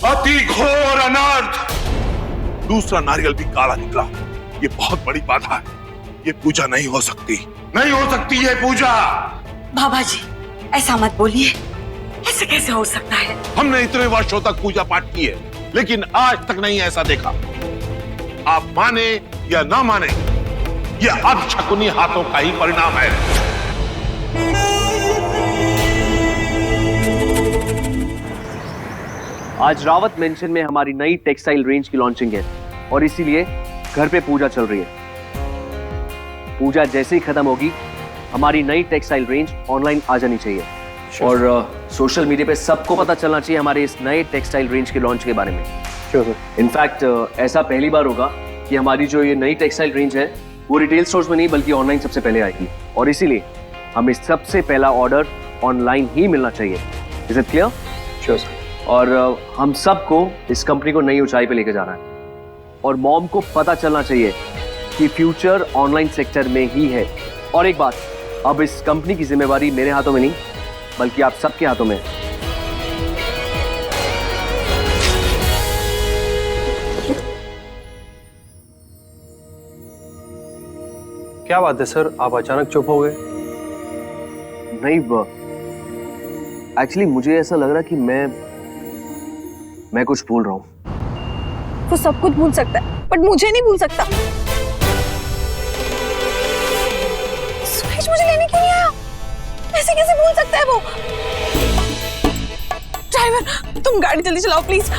अति घोर अनर्थ। दूसरा नारियल भी काला निकला। ये बहुत बड़ी बाधा है। ये पूजा नहीं हो सकती, नहीं हो सकती ये पूजा। बाबा जी ऐसा मत बोलिए, ऐसे कैसे हो सकता है? हमने इतने वर्षों तक पूजा पाठ की है, लेकिन आज तक नहीं ऐसा देखा। आप माने या ना माने, यह अब शकुनी हाथों का ही परिणाम है। आज रावत मेंशन में हमारी नई टेक्सटाइल रेंज की लॉन्चिंग है और इसीलिए घर पे पूजा चल रही है। पूजा जैसे ही खत्म होगी, हमारी नई टेक्सटाइल रेंज ऑनलाइन आ जानी चाहिए और सोशल मीडिया पे सबको पता चलना चाहिए हमारे इस नए टेक्सटाइल रेंज के लॉन्च के बारे में। इनफैक्ट ऐसा पहली बार होगा कि हमारी जो ये नई टेक्सटाइल रेंज है वो रिटेल स्टोर्स में नहीं बल्कि ऑनलाइन सबसे पहले आएगी और इसीलिए हमें सबसे पहला ऑर्डर ऑनलाइन ही मिलना चाहिए। Is it clear? Sure sir. और हम सबको इस कंपनी को नई ऊंचाई पे लेके जाना है और मॉम को पता चलना चाहिए कि फ्यूचर ऑनलाइन सेक्टर में ही है। और एक बात, अब इस कंपनी की जिम्मेवारी मेरे हाथों में नहीं बल्कि आप सबके हाथों में है। क्या बात है सर, आप अचानक चुप हो गए? नहीं, एक्चुअली मुझे ऐसा लग रहा कि मैं कुछ भूल रहा हूँ। वो सब कुछ भूल सकता है बट मुझे नहीं भूल सकता। सुरेश मुझे लेने क्यों नहीं आया? ऐसे कैसे भूल सकता है वो? ड्राइवर तुम गाड़ी जल्दी चलाओ प्लीज,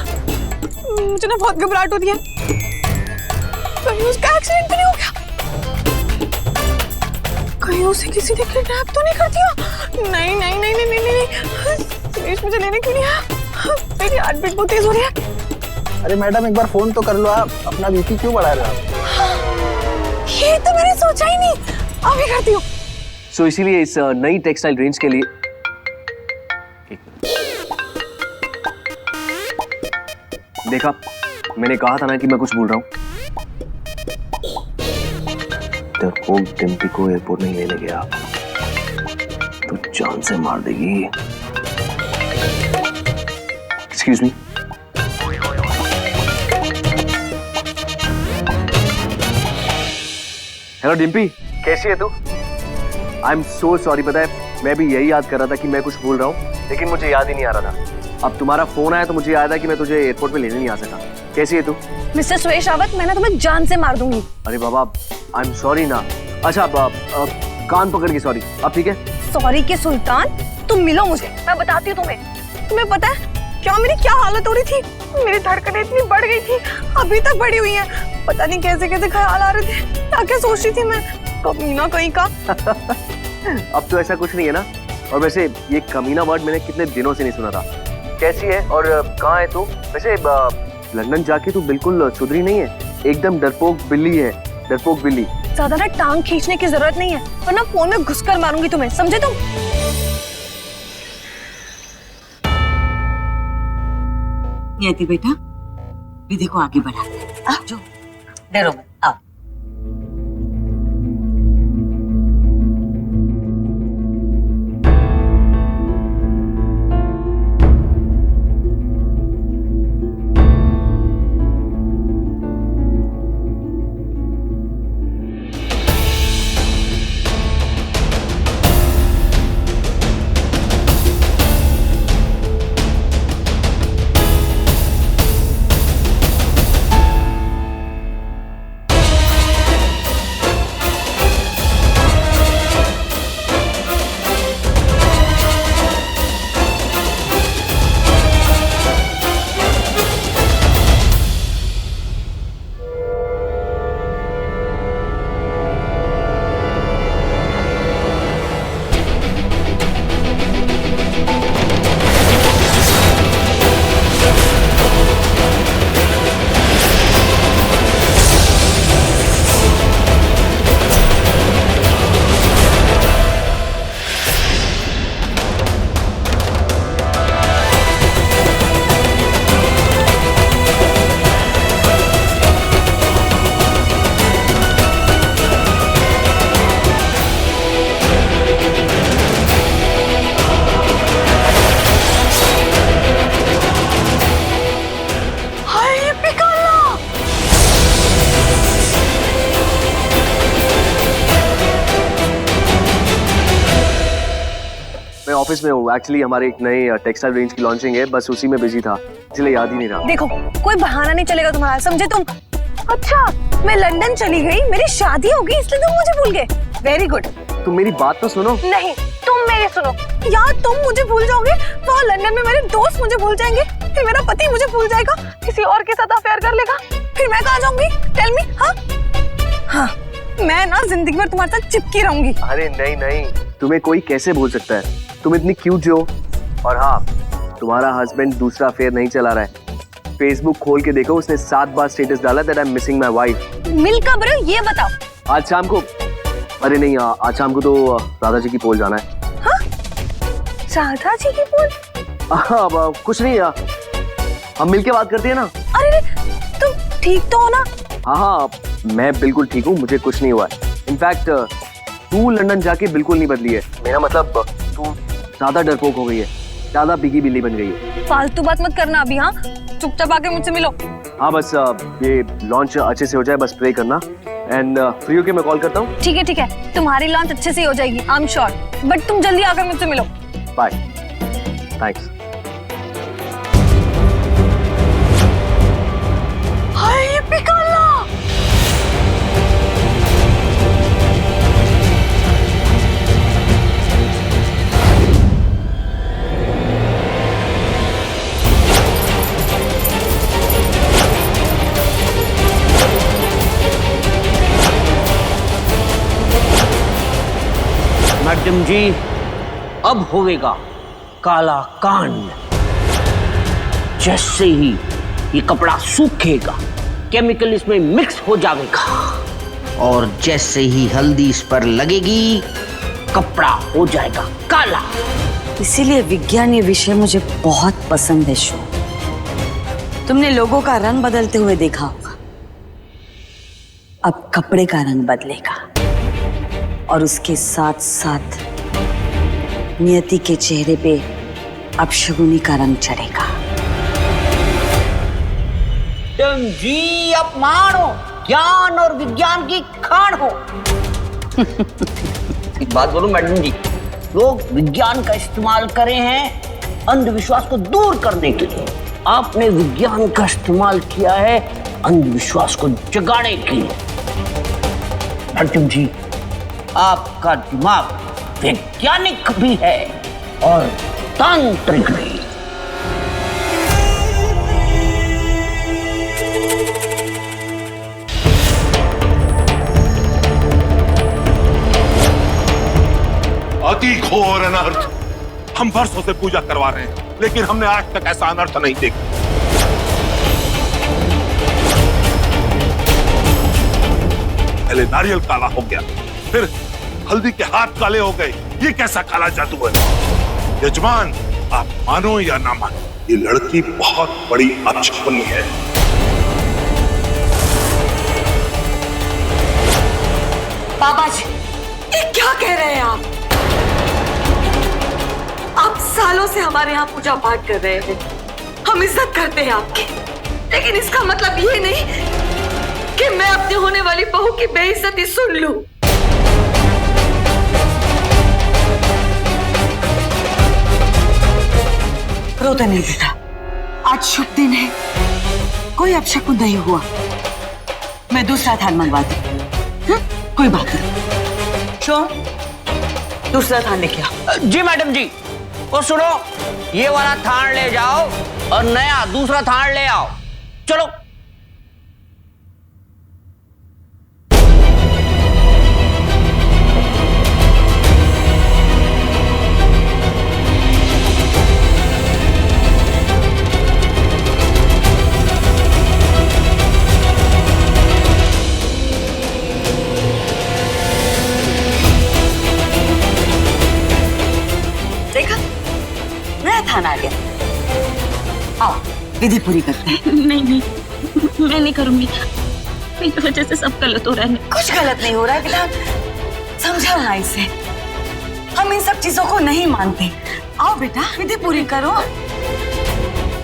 मुझे ना बहुत घबराहट हो रही है। कहीं उसका एक्सीडेंट तो नहीं हो गया? कहीं उसे किसी ने किडनैप तो नहीं कर दिया? नहीं नहीं नहीं नहीं नहीं नहीं, सुरेश मुझे लेने क्यों नहीं आया? मेरी हार्ट बीट बहुत तेज हो रही है। अरे मैडम एक बार फोन तो कर लो, आप अपना बीपी क्यों बढ़ा रहे हो आप? ये तो मैंने सोचा ही नहीं, अभी करती हूँ। सो इसीलिए इस नई टेक्सटाइल रेंज के लिए देखा, मैंने कहा था ना कि मैं कुछ भूल रहा हूँ। तो डिम्पी को एयरपोर्ट नहीं लेने गया तो जान से मार देगी। Excuse me. हेलो डिम्पी, कैसी है तू? I am so sorry. पता है मैं भी यही याद कर रहा था कि मैं कुछ भूल रहा हूँ लेकिन मुझे याद ही नहीं आ रहा था। अब तुम्हारा फोन आया तो मुझे याद है कि मैं तुझे एयरपोर्ट पे लेने नहीं आ सका। कैसी है तू? मिस्टर सुरेश रावत, मैं ना तुम्हें जान से मार दूंगी। अरे बाबा आई एम सॉरी ना। अच्छा कान पकड़ के सॉरी। अब ठीक है? सॉरी के सुल्तान, तुम मिलो मुझे, मैं बताती हूँ तुम्हें। तुम्हें पता है क्या मेरी क्या हालत हो रही थी? मेरी धड़कनें इतनी बढ़ गई थी, अभी तक बढ़ी हुई हैं। पता नहीं कैसे कैसे ख्याल आ रहे थे, क्या क्या सोच रही थी मैं, कमीना कहीं का। अब तो ऐसा कुछ नहीं है ना। और वैसे ये कमीना वर्ड मैंने कितने दिनों से नहीं सुना था। कैसी है और कहाँ है तू? वैसे लंदन जाके तू बिल्कुल सुधरी नहीं है, एकदम डरपोक बिल्ली है, डरपोक बिल्ली। ज्यादा ना टांग खींचने की जरूरत नहीं है वरना फोन में घुसकर मारूंगी तुम्हें, समझे तुम? नियति बेटा, विधि को आगे बढ़ाते हैं। आओ जो, डरो मत, आओ। ऑफिस में हूँ। एक्चुअली हमारे एक नए टेक्सटाइल रेंज की लॉन्चिंग है, बस उसी में बिजी था, इसलिए याद ही नहीं रहा। देखो कोई बहाना नहीं चलेगा तुम्हारा, समझे तुम? अच्छा मैं लंदन चली गई, मेरी शादी हो गई, इसलिए तुम मुझे भूल गए। Very good. तुम मेरी बात तो सुनो। नहीं तुम मेरी सुनो। यार तुम मुझे भूल जाओगे, वहाँ लंदन में मेरे दोस्त मुझे भूल जाएंगे, फिर मेरा पति मुझे भूल जाएगा, किसी और के साथ अफेयर कर लेगा, फिर मैं कहाँ जाऊंगी? Tell me. हाँ मैं ना जिंदगी भर तुम्हारे साथ चिपकी रहूंगी। अरे नहीं नहीं, तुम्हें कोई कैसे भूल सकता है? तुम इतनी क्यूट हो। और हाँ, तुम्हारा हस्बैंड दूसरा अफेयर नहीं चला रहा है। फेसबुक खोल के देखो, उसने 7 बार स्टेटस डाला that I am missing my wife. मिल कब रहे हो ये बताओ। आज शाम को, अरे नहीं, आज शाम को तो राधा जी की पोल जाना है। हाँ राधा जी की पोल? हाँ कुछ नहीं, हम मिलके बात करते हैं ना। अरे तुम ठीक तो हो ना? हाँ मैं बिल्कुल ठीक हूँ, मुझे कुछ नहीं हुआ है। इनफैक्ट तू लंदन जाके बिल्कुल नहीं बदली है। मेरा मतलब तू ज्यादा डरपोक हो गई है, ज्यादा बिगी बिल्ली बन गई है। फालतू बात मत करना अभी। हाँ चुपचाप आके मुझसे मिलो। हाँ बस ये लॉन्च अच्छे से हो जाए, बस प्रे करना। एंड फ्री होके मैं कॉल करता हूँ। ठीक है, तुम्हारी लॉन्च अच्छे से हो जाएगी, आई एम श्योर। बट तुम जल्दी आकर मुझसे मिलो। बाय। थैंक्स। हाय ये पिकाला। मैडम जी अब होएगा काला कांड। जैसे ही ये कपड़ा सूखेगा, केमिकल इसमें मिक्स हो जाएगा, और जैसे ही हल्दी इस पर लगेगी, कपड़ा हो जाएगा काला। इसीलिए विज्ञान ये विषय मुझे बहुत पसंद है। शो तुमने लोगों का रंग बदलते हुए देखा होगा, अब कपड़े का रंग बदलेगा और उसके साथ साथ नियति के चेहरे पे अपशगुनी का रंग चढ़ेगा। तुम जी अपमान हो, ज्ञान और विज्ञान की खान हो। एक बात बोलूं मैडम जी, लोग विज्ञान का इस्तेमाल करे हैं अंधविश्वास को दूर करने के लिए, आपने विज्ञान का इस्तेमाल किया है अंधविश्वास को जगाने के लिए। मैडम जी आपका दिमाग वैज्ञानिक भी है और तांत्रिक भी। अति घोर अनर्थ। हम वर्षों से पूजा करवा रहे हैं, लेकिन हमने आज तक ऐसा अनर्थ नहीं देखा। पहले नारियल काला हो गया, फिर हल्दी के हाथ काले हो गए। ये कैसा काला जादू है? यजमान, आप मानो या ना मानो, ये लड़की बहुत बड़ी अपशकुनी है। बाबा जी ये क्या कह रहे हैं आप? आप सालों से हमारे यहाँ पूजा पाठ कर रहे हैं, हम इज्जत करते हैं आपकी, लेकिन इसका मतलब ये नहीं कि मैं अपनी होने वाली बहू की बेइज्जती सुन लूं। रोते नहीं बेटा, आज शुभ दिन है, कोई अपशकुन नहीं हुआ। मैं दूसरा थान मंगवाती हूँ, कोई बात नहीं। शो दूसरा थान लेके आओ। जी मैडम जी। और सुनो, ये वाला थान ले जाओ और नया दूसरा थान ले आओ। चलो। थान आ गया, आओ विधि पूरी करते हैं। नहीं नहीं, मैं नहीं करूंगी, मेरी वजह से सब गलत हो रहा है। कुछ गलत नहीं हो रहा है बेटा, समझाओ ना इसे, हम इन सब चीजों को नहीं मानते। आओ बेटा विधि पूरी करो।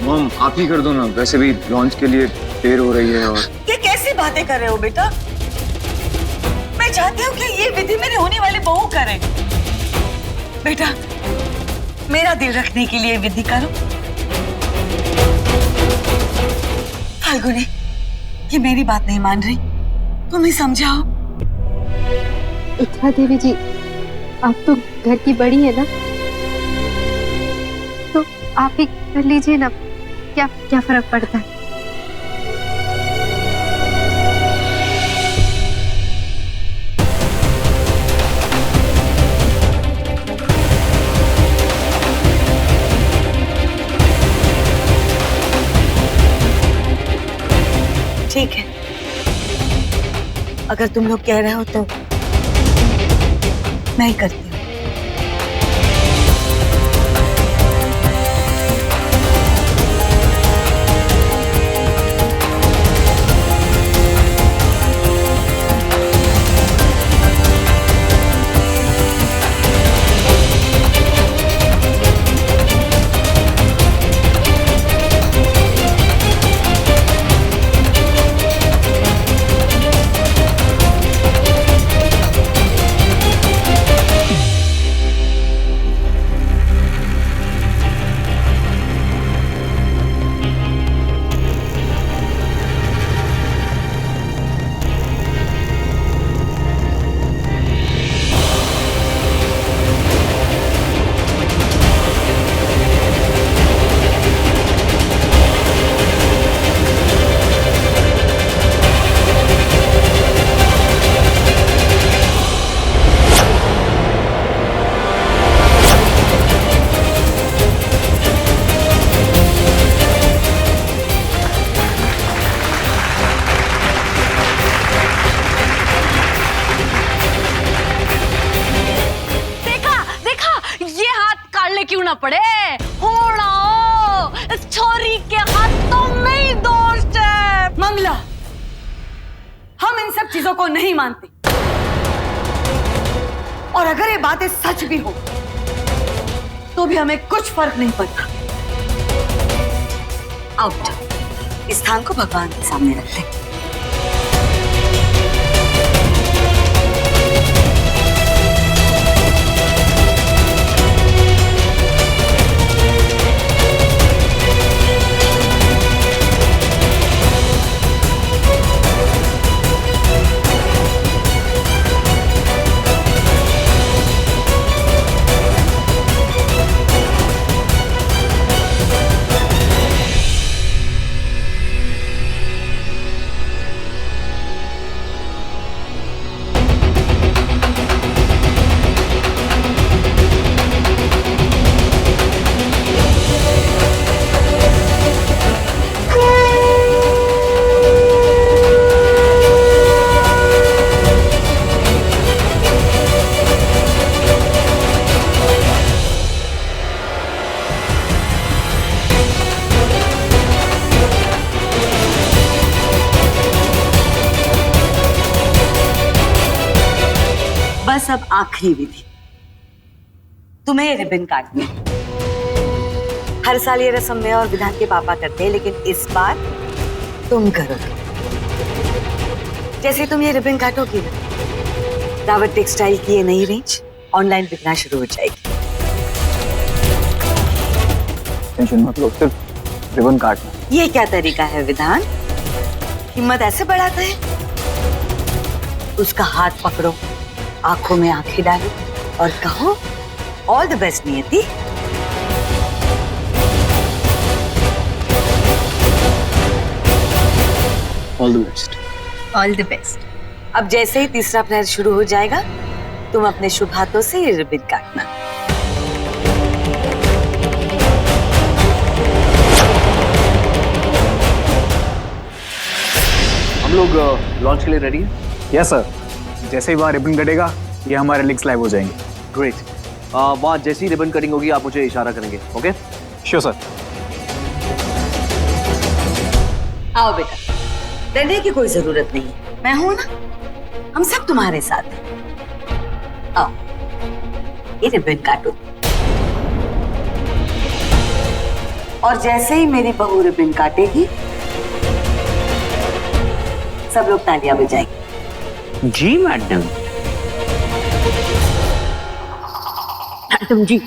मॉम आप ही कर दो ना, वैसे भी लॉन्च के लिए देर हो रही है। और ये कैसी बातें कर रहे हो बेटा? मैं चाहती हूँ कि ये विधि मेरी होने वाली बहू करे। बेटा मेरा दिल रखने के लिए विधि करो। फाल्गुनी, ये मेरी बात नहीं मान रही, तुम ही समझाओ। इच्छा देवी जी, आप तो घर की बड़ी है ना, तो आप ही कर लीजिए ना, क्या क्या फर्क पड़ता है। ठीक है, अगर तुम लोग कह रहे हो तो मैं ही करती हूँ। क्यों ना पड़े होना, इस छोरी के हाथों में ही दोष है। मंगला, हम इन सब चीजों को नहीं मानते, और अगर ये बातें सच भी हो तो भी हमें कुछ फर्क नहीं पड़ता। आओ बेटा, इस थान को भगवान के सामने रख ले। बस अब आखिरी विधि, तुम्हें ये रिबन काटनी है। हर साल ये रस्म मैं और विधान के पापा करते हैं, लेकिन इस बार तुम करोगे। जैसे तुम ये रिबन काटोगी ना, रावत टेक्सटाइल की ये नई रेंज ऑनलाइन बिकना शुरू हो जाएगी। टेंशन मत लो, सिर्फ रिबन काटना। ये क्या तरीका है विधान? हिम्मत ऐसे बढ़ाता है? उसका हाथ पकड़ो, आंखों में आंखें डालो और कहो ऑल द बेस्ट नियति। All the best. All the best. अब जैसे ही तीसरा प्रहर शुरू हो जाएगा, तुम अपने शुभ हाथों से ये रिबन काटना। हम लोग लॉन्च के लिए रेडी हैं? यस सर, जैसे ही वहाँ रिबन कटेगा ये हमारे लिंक्स लाइव हो जाएंगे। ग्रेट। वहाँ जैसी ही रिबन कटिंग होगी आप मुझे इशारा करेंगे। ओके? Sure sir. आओ बेटा, डरने की कोई जरूरत नहीं, मैं हूं ना, हम सब तुम्हारे साथ हैं। आओ, ये रिबन काटो। और जैसे ही मेरी बहू रिबन काटेगी, सब लोग तालियां बजाएंगे। जी मैडम। मैडम जी,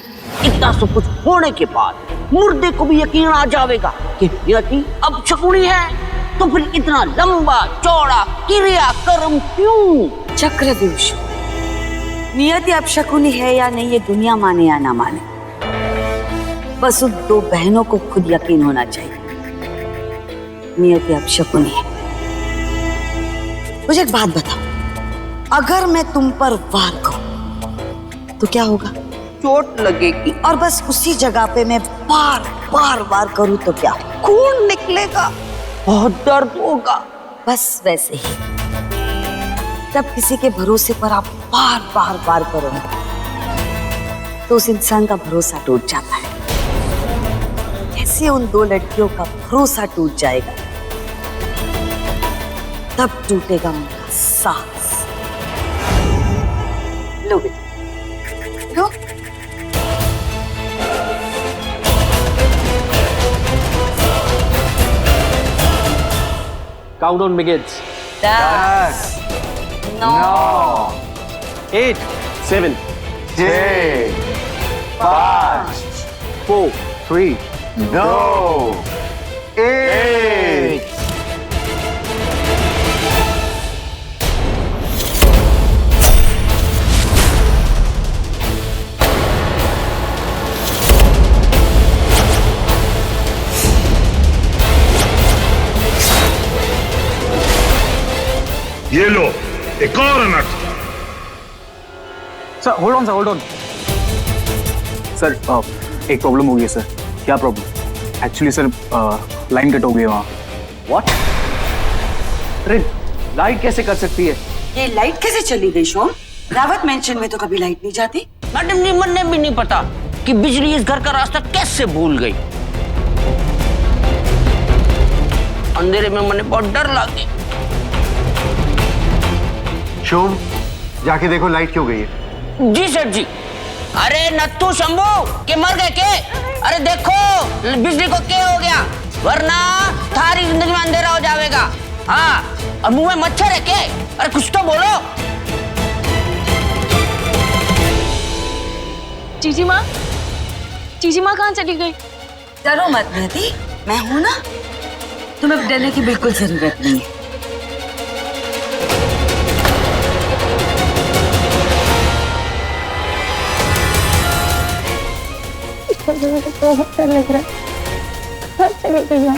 इतना सब कुछ होने के बाद मुर्दे को भी यकीन आ जाएगा कि नियति अब शकुनी है, तो फिर इतना लंबा चौड़ा क्रियाक्रम क्यों? चक्रव्यूह, नियति अपशकुनी है या नहीं ये दुनिया माने या ना माने, बस उन दो बहनों को खुद यकीन होना चाहिए नियति अपशकुनी है। मुझे एक बात बताओ, अगर मैं तुम पर वार करूं तो क्या होगा? चोट लगेगी। और बस उसी जगह पे मैं बार बार वार करूं तो क्या? खून निकलेगा, बहुत दर्द होगा। बस वैसे ही जब किसी के भरोसे पर आप बार बार वार करोगे तो उस इंसान का भरोसा टूट जाता है। ऐसे उन दो लड़कियों का भरोसा टूट जाएगा, तब टूटेगा उनका साहस। लो बेटा, लो। Countdown begins. 10, 9, 8, 7, 6, 5, 4, 3, 2, 1। ये लो एक और अनर्थ। Sir hold on, sir hold on. Sir एक प्रॉब्लम हो गई है सर। क्या problem? Actually sir line cut हो गई है वहाँ। What? अरे लाइट कैसे कर सकती है? ये लाइट कैसे चली गई शोम? रावत मेंशन में तो कभी लाइट नहीं जाती। मैडम निमन ने भी नहीं पता कि बिजली इस घर का रास्ता कैसे भूल गई। अंधेरे में मैंने बहुत डर लगे। शोम, जाके देखो लाइट क्यों गई है। जी सर जी। अरे नत्थू शंभू के मर गए के? अरे देखो बिजली को क्या हो गया, वरना थारी जिंदगी में अंधेरा हो जाएगा। हाँ, और मुंह में मच्छर है के? अरे कुछ तो बोलो। जीजी माँ कहाँ चली गई? डरो मत नियति, मैं हूं ना, तुम्हें डरने की बिल्कुल जरूरत नहीं है। बहुत डर लग रहा है। चली गई है।